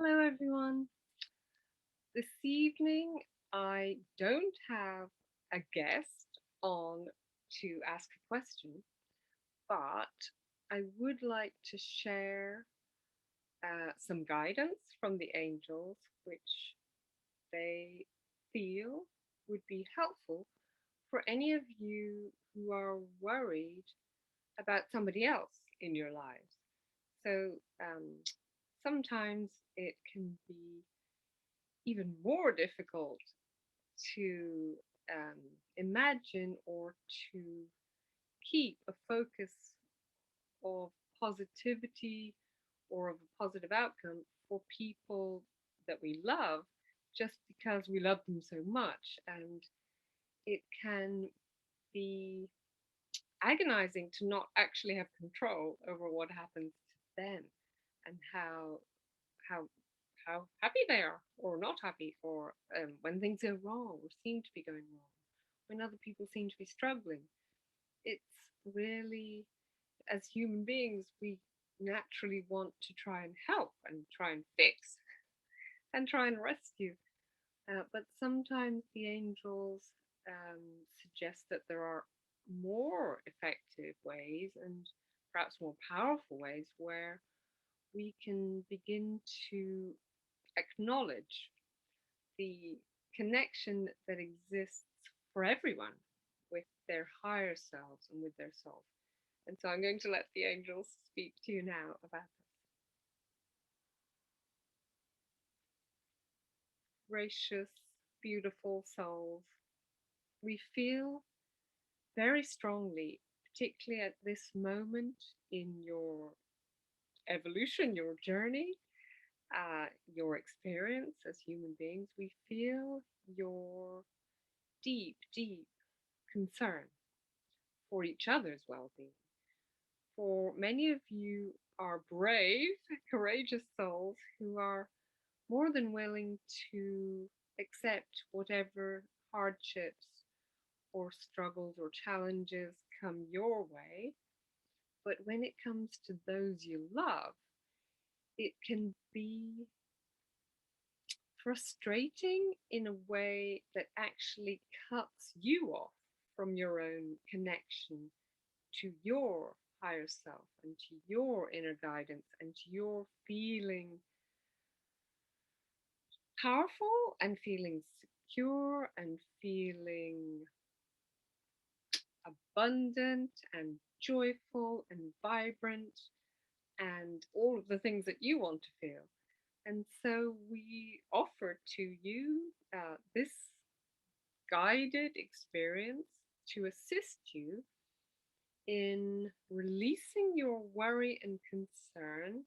Hello, everyone. This evening, I don't have a guest on to ask a question, but I would like to share some guidance from the angels, which they feel would be helpful for any of you who are worried about somebody else in your lives. So sometimes it can be even more difficult to um, imagine or to keep a focus of positivity or of a positive outcome for people that we love just because we love them so much. And it can be agonizing to not actually have control over what happens to them and how how happy they are or not happy, or when things go wrong or seem to be going wrong, when other people seem to be struggling. It's really, as human beings, we naturally want to try and help and try and fix and try and rescue. But sometimes the angels um, suggest that there are more effective ways and perhaps more powerful ways where we can begin to acknowledge the connection that exists for everyone with their higher selves and with their soul. And so I'm going to let the angels speak to you now about this. Gracious, beautiful souls, we feel very strongly, particularly at this moment in your evolution, your journey, your experience as human beings, we feel your deep, deep concern for each other's well being. For many of you are brave, courageous souls who are more than willing to accept whatever hardships or struggles or challenges come your way. But when it comes to those you love, it can be frustrating in a way that actually cuts you off from your own connection to your higher self and to your inner guidance and to your feeling powerful and feeling secure and feeling abundant and joyful and vibrant and all of the things that you want to feel. And so we offer to you this guided experience to assist you in releasing your worry and concern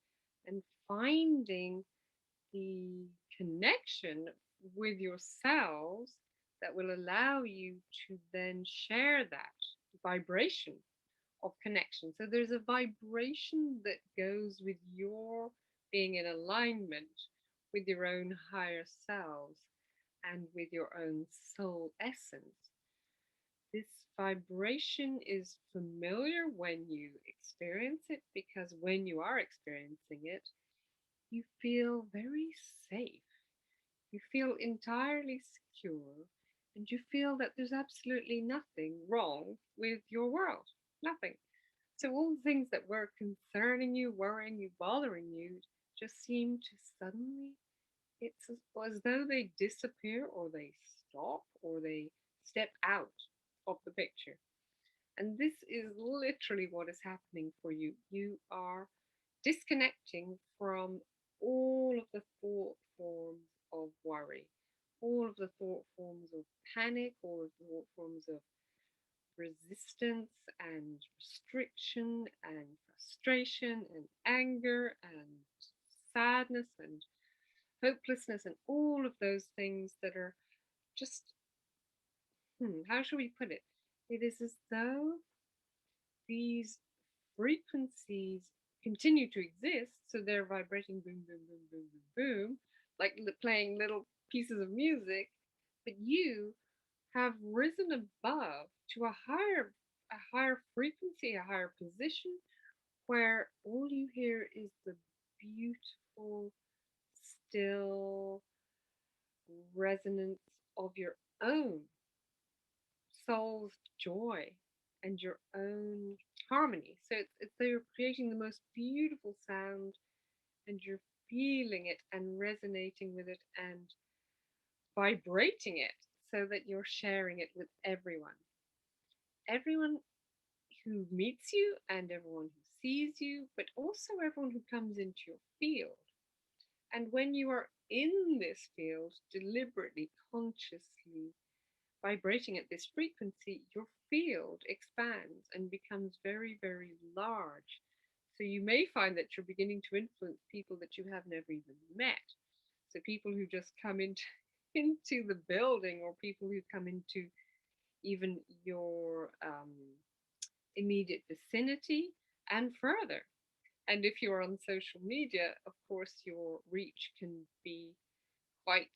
and finding the connection with yourselves that will allow you to then share that vibration of connection. So there's a vibration that goes with your being in alignment with your own higher selves and with your own soul essence. This vibration is familiar when you experience it, because when you are experiencing it, you feel very safe. You feel entirely secure, and you feel that there's absolutely nothing wrong with your world. Nothing. So all the things that were concerning you, worrying you, bothering you just seem to suddenly, it's as though they disappear or they stop or they step out of the picture. And this is literally what is happening for you. You are disconnecting from all of the thought forms of worry, all of the thought forms of panic, all of the thought forms of resistance and restriction and frustration and anger and sadness and hopelessness and all of those things that are just, how should we put it? It is as though these frequencies continue to exist, so they're vibrating boom, boom, boom, boom, boom, boom, like playing little pieces of music, but you have risen above to a higher frequency, a higher position, where all you hear is the beautiful, still resonance of your own soul's joy and your own harmony. So they're creating the most beautiful sound, and you're feeling it and resonating with it and vibrating it so that you're sharing it with everyone. Everyone who meets you and everyone who sees you, but also everyone who comes into your field. And when you are in this field, deliberately, consciously vibrating at this frequency, your field expands and becomes very, very large. So you may find that you're beginning to influence people that you have never even met. So people who just come into into the building, or people who come into even your immediate vicinity and further. And if you're on social media, of course, your reach can be quite,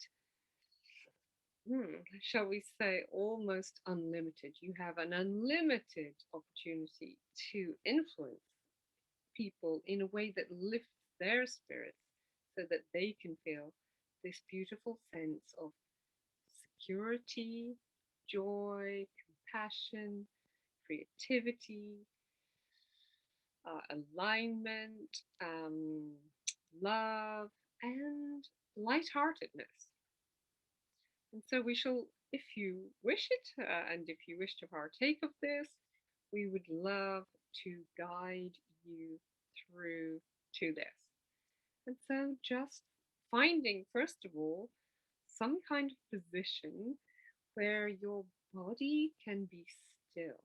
shall we say, almost unlimited. You have an unlimited opportunity to influence people in a way that lifts their spirits so that they can feel this beautiful sense of security, joy, compassion, creativity, alignment, love, and lightheartedness. And so we shall, if you wish it, and if you wish to partake of this, we would love to guide you through to this. And so just finding, first of all, some kind of position where your body can be still.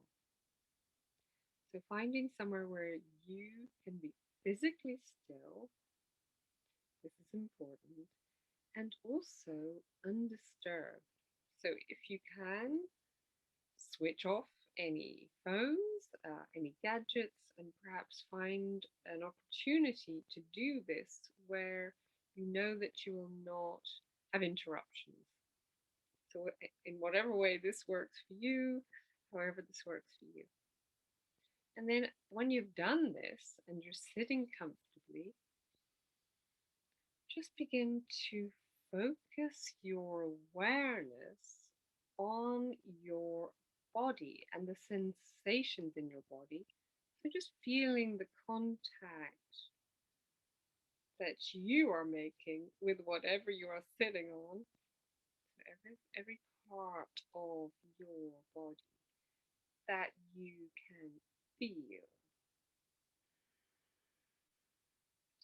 So finding somewhere where you can be physically still, this is important, and also undisturbed. So if you can, switch off any phones, any gadgets, and perhaps find an opportunity to do this where you know that you will not have interruptions. So, in whatever way this works for you, however this works for you. And then when you've done this and you're sitting comfortably, just begin to focus your awareness on your body and the sensations in your body. So just feeling the contact that you are making with whatever you are sitting on. So every part of your body that you can feel.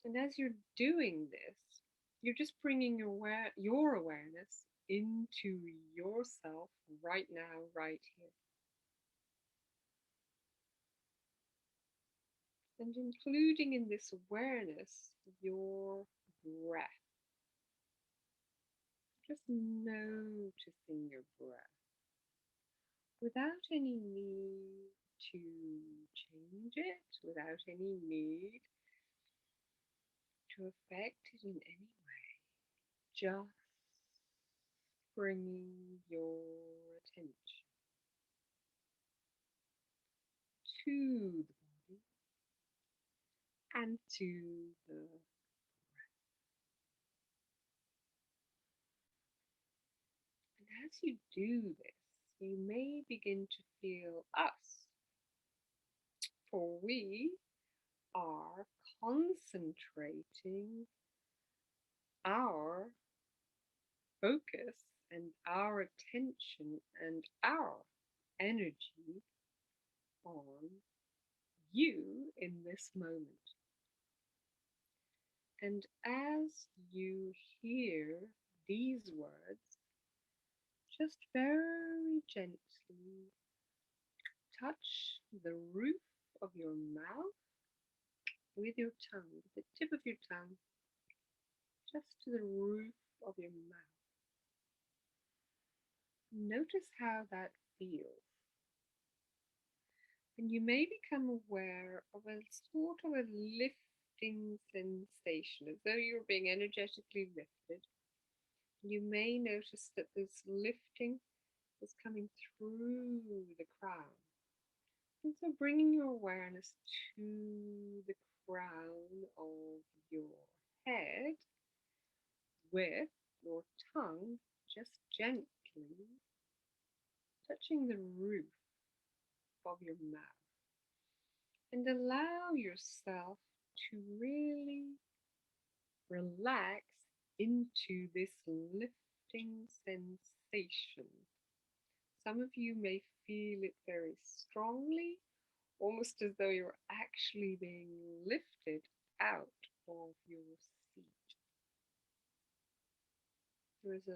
And as you're doing this, you're just bringing your awareness into yourself right now, right here. And including in this awareness your breath. Just noticing your breath without any need to change it, without any need to affect it in any way. Just bringing your attention to the body and to the breath. And as you do this, you may begin to feel us, for we are concentrating our focus and our attention and our energy on you in this moment. And as you hear these words, just very gently touch the roof of your mouth with your tongue, with the tip of your tongue, just to the roof of your mouth. Notice how that feels. And you may become aware of a sort of a lifting sensation, as though you're being energetically lifted. You may notice that this lifting is coming through the crown. And so bringing your awareness to the crown of your head, with your tongue just gently touching the roof of your mouth, and allow yourself to really relax into this lifting sensation. Some of you may feel it very strongly, almost as though you're actually being lifted out of your seat. There is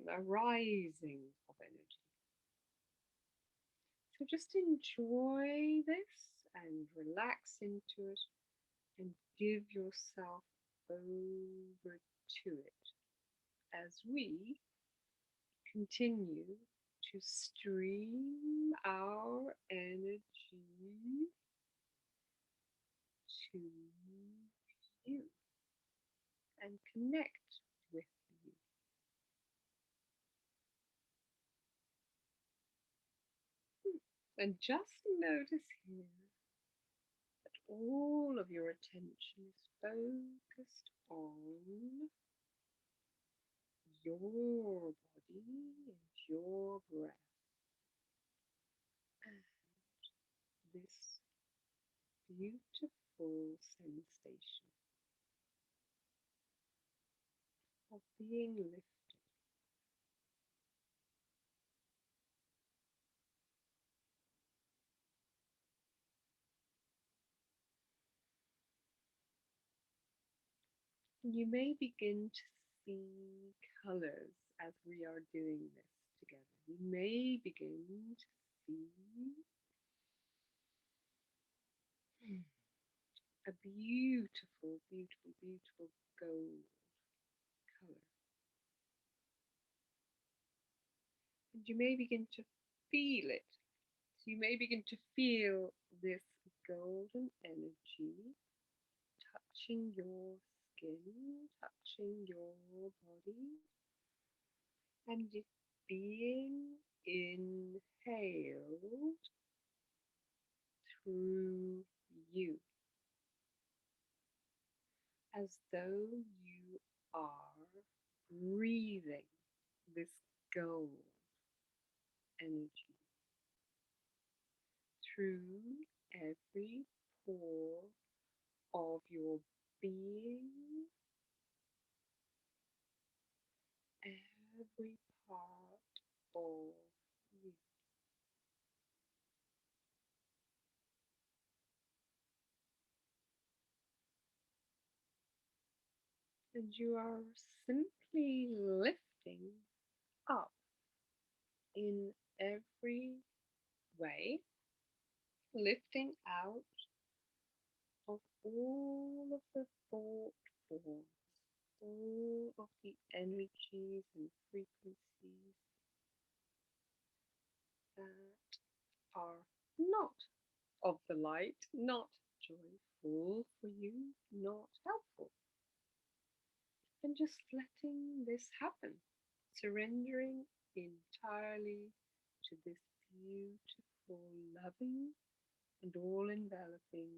a rising of energy. So just enjoy this and relax into it and give yourself over to it as we continue to stream our energy to you and connect with you. And just notice here that all of your attention is focused on your body and your breath and this beautiful sensation of being lifted. You may begin to see colors as we are doing this together. You may begin to see a beautiful, beautiful, beautiful gold color. And you may begin to feel it. So you may begin to feel this golden energy touching your skin, touching your body, and it being inhaled through you as though you are breathing this gold energy through every pore of your being, every part of you. And you are simply lifting up in every way, lifting out of all of the thought forms, all of the energies and frequencies that are not of the light, not joyful for you, not helpful. And just letting this happen, surrendering entirely to this beautiful, loving, and all enveloping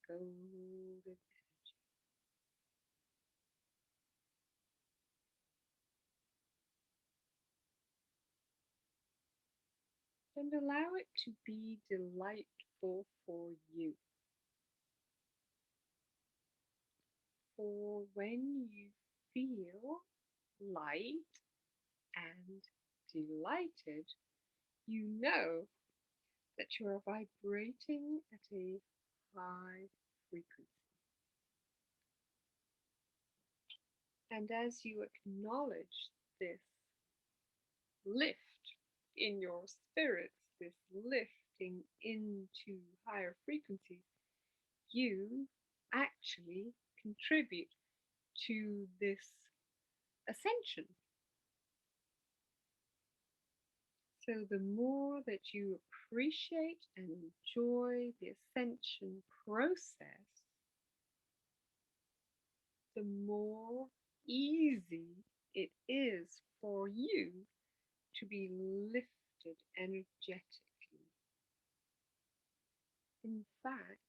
golden energy. And allow it to be delightful for you. For when you feel light and delighted, you know that you are vibrating at a high frequency. And as you acknowledge this lift in your spirits, this lifting into higher frequencies, you actually contribute to this ascension. So the more that you appreciate and enjoy the ascension process, the more easy it is for you to be lifted energetically. In fact,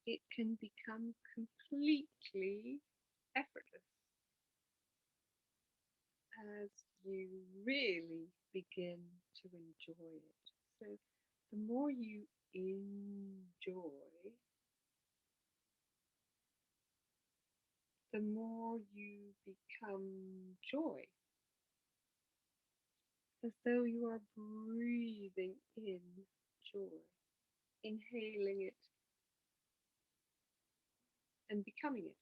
it can become completely effortless as you really begin to enjoy it. So the more you enjoy, the more you become joy, as though you are breathing in joy, inhaling it and becoming it.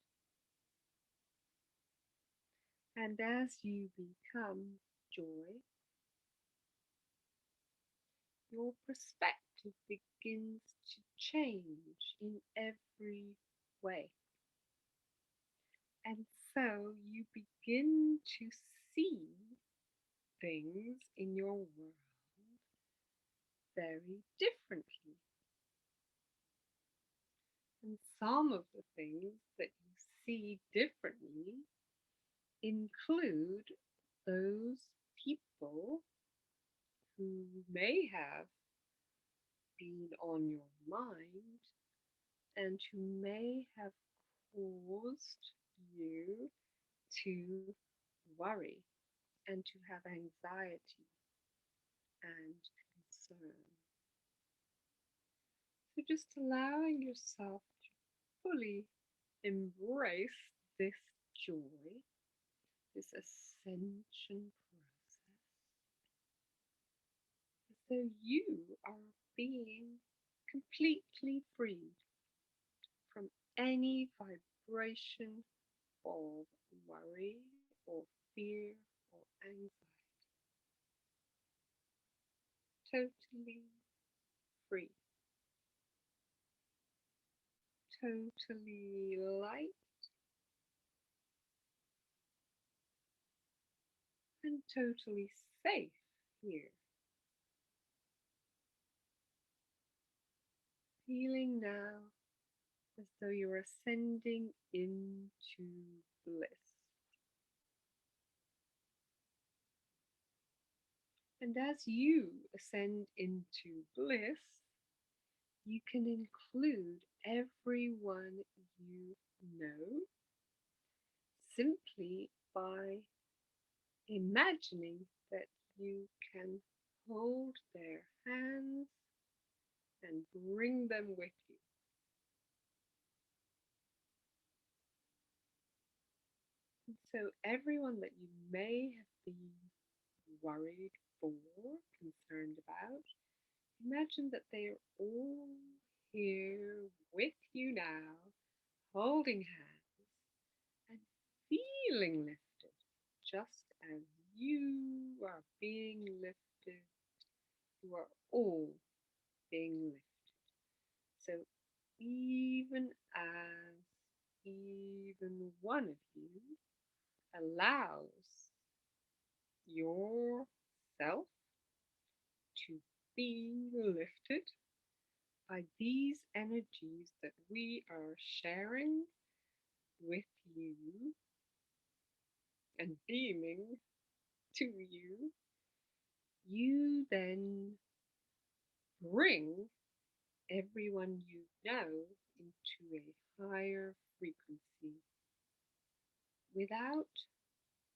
And as you become joy, your perspective begins to change in every way. And so you begin to see things in your world very differently. And some of the things that you see differently include those people who may have been on your mind and who may have caused you to worry and to have anxiety and concern. So just allowing yourself to fully embrace this joy, this ascension process, so you are being completely freed from any vibration of worry or fear or anxiety. Totally free, totally light, and totally safe here. Feeling now as though you're ascending into bliss. And as you ascend into bliss, you can include everyone you know simply by imagining that you can hold their hands and bring them with you. And so, everyone that you may have been worried for, concerned about, imagine that they are all here with you now, holding hands and feeling lifted, just as you are being lifted. You are all being lifted. So even as even one of you allows yourself to be lifted by these energies that we are sharing with you and beaming to you, you then bring everyone you know into a higher frequency without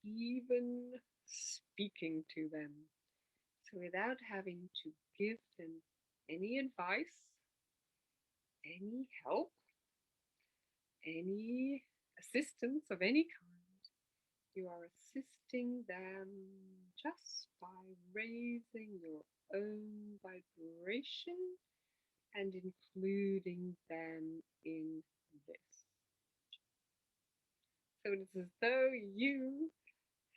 even speaking to them. So, without having to give them any advice, any help, any assistance of any kind, you are assisting them just by raising your own vibration and including them in this. So it's as though you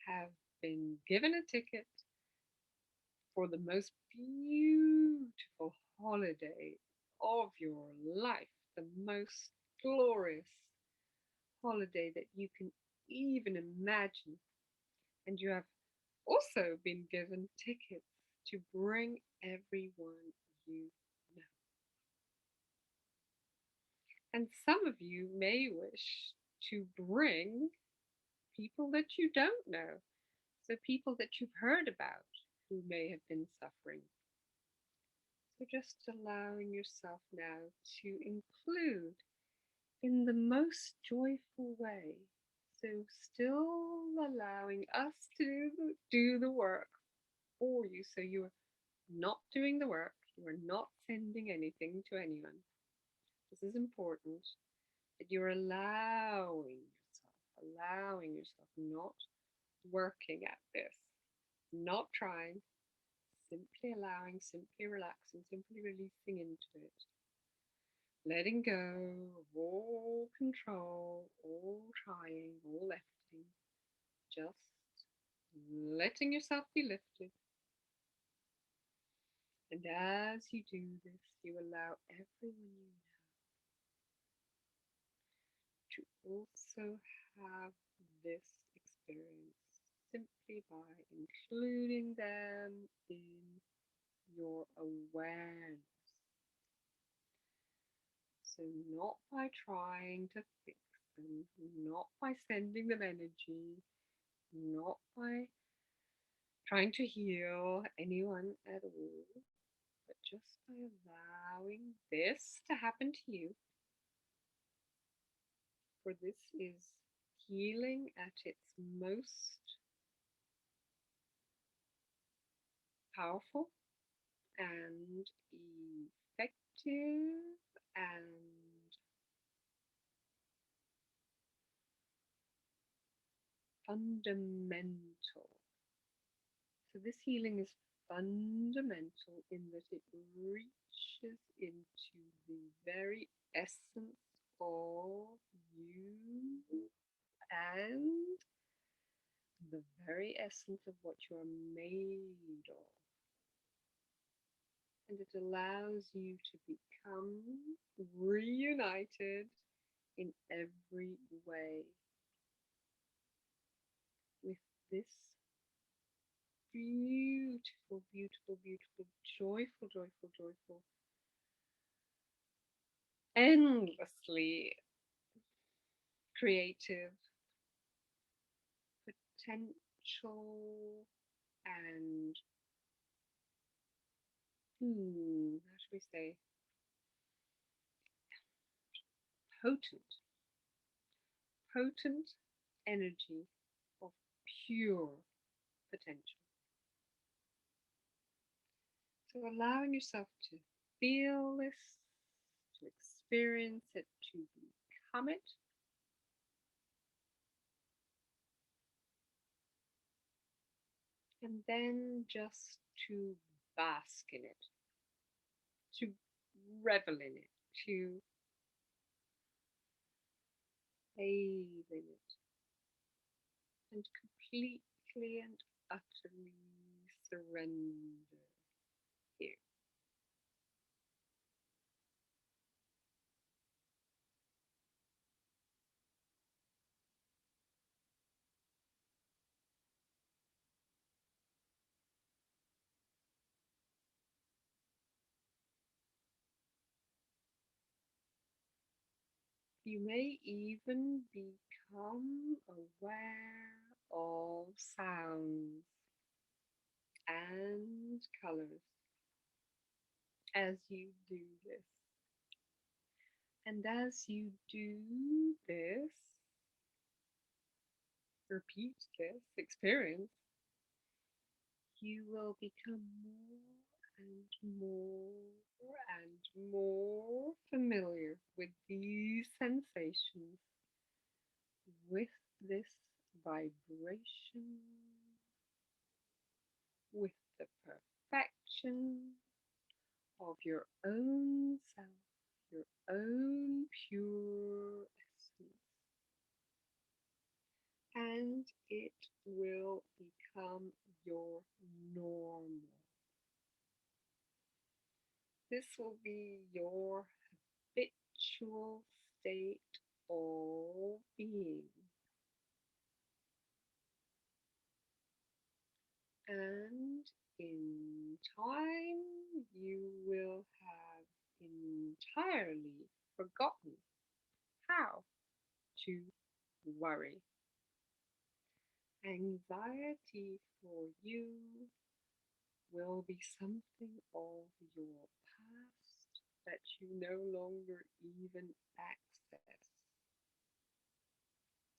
have been given a ticket for the most beautiful holiday of your life, the most glorious holiday that you can even imagine. And you have also been given tickets to bring everyone you know. And some of you may wish to bring people that you don't know. So, people that you've heard about who may have been suffering. So, just allowing yourself now to include in the most joyful way So still allowing us to do the work for you. So you're not doing the work. You are not sending anything to anyone. This is important that you're allowing yourself, not working at this, not trying, simply allowing, simply relaxing, simply releasing into it, letting go of all control, all trying, all lifting, just letting yourself be lifted. And as you do this, you allow everyone you know to also have this experience simply by including them in your awareness. So, not by trying to fix them, not by sending them energy, not by trying to heal anyone at all, but just by allowing this to happen to you. For this is healing at its most powerful and effective and fundamental. So, this healing is fundamental in that it reaches into the very essence of you and the very essence of what you are made of. And it allows you to become reunited in every way with this beautiful, beautiful, beautiful, joyful, joyful, joyful, endlessly creative potential and, how should we say, potent, potent energy of pure potential. So allowing yourself to feel this, to experience it, to become it, and then just to bask in it, to revel in it, to bathe in it, and completely and utterly surrender here. You may even become aware of sounds and colors as you do this. And as you do this, repeat this experience, you will become more and more familiar with these sensations, with this vibration, with the perfection of your own self, your own pure essence. And it will become your normal. This will be your habitual state of being. And in time, you will have entirely forgotten how to worry. Anxiety for you will be something of your past that you no longer even access.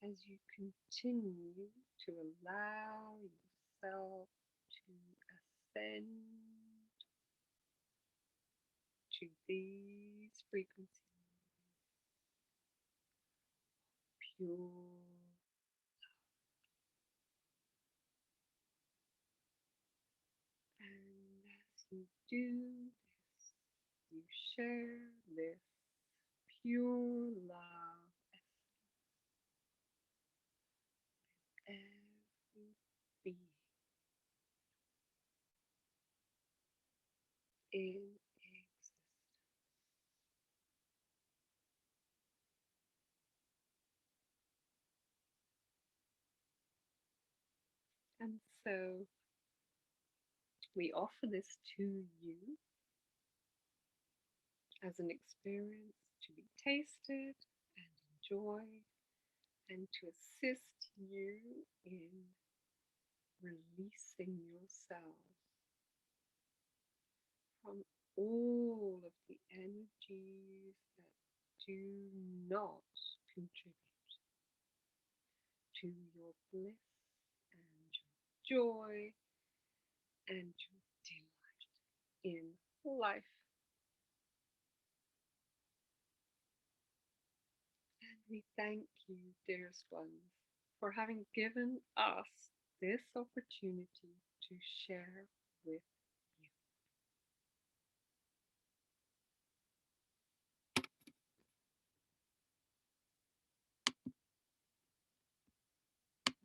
And as you continue to allow yourself to ascend to these frequencies, pure. And as you do this, you share this pure love with every being in existence. And so we offer this to you as an experience to be tasted and enjoyed, and to assist you in releasing yourselves from all of the energies that do not contribute to your bliss and your joy and your delight in life. And we thank you, dearest ones, for having given us this opportunity to share with